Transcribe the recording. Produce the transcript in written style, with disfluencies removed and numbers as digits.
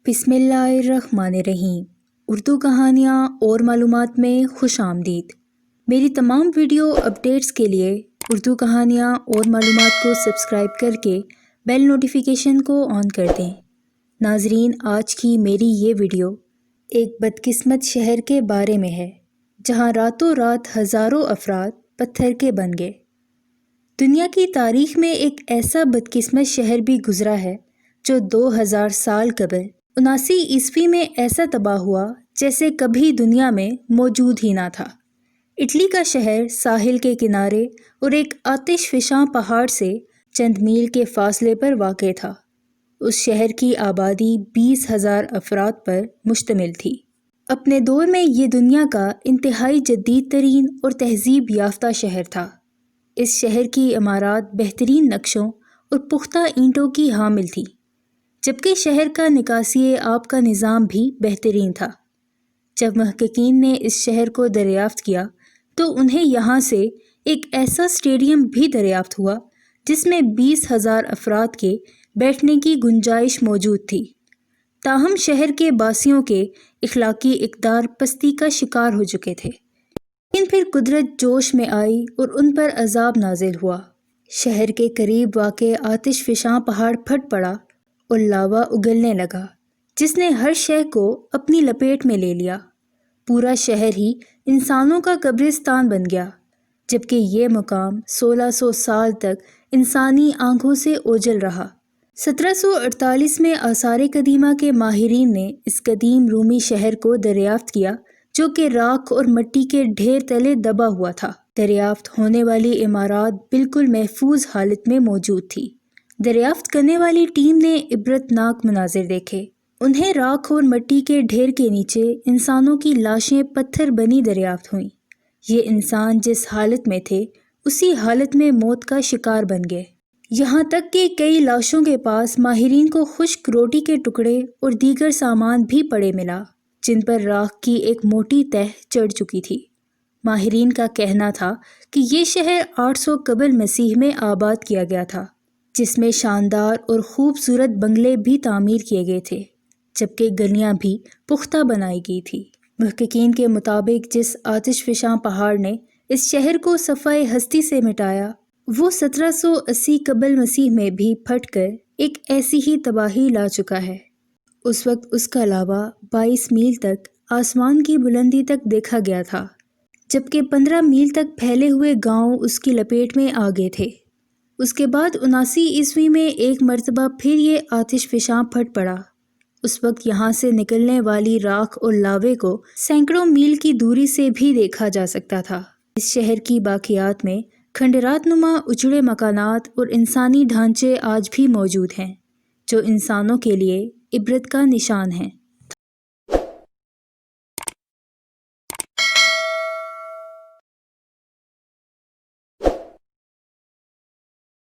बिस्मिल्लाहिर्रहमानिर्रहीम। उर्दू कहानियाँ और मालूमात में खुश आमदीद। मेरी तमाम वीडियो अपडेट्स के लिए उर्दू कहानियाँ और मालूमात को सब्सक्राइब करके बेल नोटिफिकेशन को ऑन कर दें। नाजरीन, आज की मेरी ये वीडियो एक बदकिस्मत शहर के बारे में है जहाँ रातों रात हज़ारों अफराद पत्थर के बन गए। दुनिया की तारीख में एक ऐसा बदकिस्मत शहर भी गुजरा है जो 2000 साल कबल 79 ईस्वी में ऐसा तबाह हुआ जैसे कभी दुनिया में मौजूद ही ना था। इटली का शहर साहिल के किनारे और एक आतिशफिशां पहाड़ से चंद मील के फासले पर वाक़ था। उस शहर की आबादी 20,000 अफराद पर मुश्तमिल थी। अपने दौर में ये दुनिया का इंतहाई जदीद तरीन और तहजीब याफ्ता शहर था। इस शहर की इमारत बेहतरीन नक्शों और पुख्ता ईंटों की हामिल थी, जबकि शहर का निकासी आब का निज़ाम भी बेहतरीन था। जब महक़क़ीन ने इस शहर को दरियाफ़्त किया तो उन्हें यहाँ से एक ऐसा स्टेडियम भी दरियाफ़्त हुआ जिसमें 20,000 अफराद के बैठने की गुंजाइश मौजूद थी। ताहम शहर के बासियों के इखलाकी इक़दार पस्ती का शिकार हो चुके थे। लेकिन फिर कुदरत जोश में आई और उन पर अजाब नाजिल हुआ। शहर के करीब वाक़े आतिशफिशां पहाड़ फट पड़ा और लावा उगलने लगा, जिसने हर शय को अपनी लपेट में ले लिया। पूरा शहर ही इंसानों का कब्रिस्तान बन गया, जबकि ये मकाम 1600 साल तक इंसानी आंखों से ओझल रहा। 1748 में आसार कदीमा के माहिरीन ने इस कदीम रूमी शहर को दरियाफ्त किया, जो कि राख और मिट्टी के ढेर तले दबा हुआ था। दरियाफ्त होने वाली इमारत बिल्कुल महफूज हालत में मौजूद थी। दरियाफ्त करने वाली टीम ने इबरतनाक मनाजिर देखे। उन्हें राख और मिट्टी के ढेर के नीचे इंसानों की लाशें पत्थर बनी दरियाफ्त हुईं। ये इंसान जिस हालत में थे उसी हालत में मौत का शिकार बन गए। यहाँ तक कि कई लाशों के पास माहिरीन को खुश्क रोटी के टुकड़े और दीगर सामान भी पड़े मिला, जिन पर राख की एक मोटी तह चढ़ चुकी थी। माहिरीन का कहना था कि ये शहर 800 कबल मसीह में आबाद किया गया था, जिसमें शानदार और खूबसूरत बंगले भी तामीर किए गए थे, जबकि गलियां भी पुख्ता बनाई गई थी। मुहक्किकीन के मुताबिक जिस आतिशफिशां पहाड़ ने इस शहर को सफ़ाए हस्ती से मिटाया, वो 1780 कबल मसीह में भी फटकर एक ऐसी ही तबाही ला चुका है। उस वक्त उसका लावा 22 मील तक आसमान की बुलंदी तक देखा गया था, जबकि 15 मील तक फैले हुए गांव उसकी लपेट में आ गए थे। उसके बाद 79 ईस्वी में एक मर्तबा फिर ये आतिशफिशां फट पड़ा। उस वक्त यहाँ से निकलने वाली राख और लावे को सैकड़ों मील की दूरी से भी देखा जा सकता था। इस शहर की बाकियात में खंडरात नुमा उजड़े मकानात और इंसानी ढांचे आज भी मौजूद हैं, जो इंसानों के लिए इबरत का निशान हैं।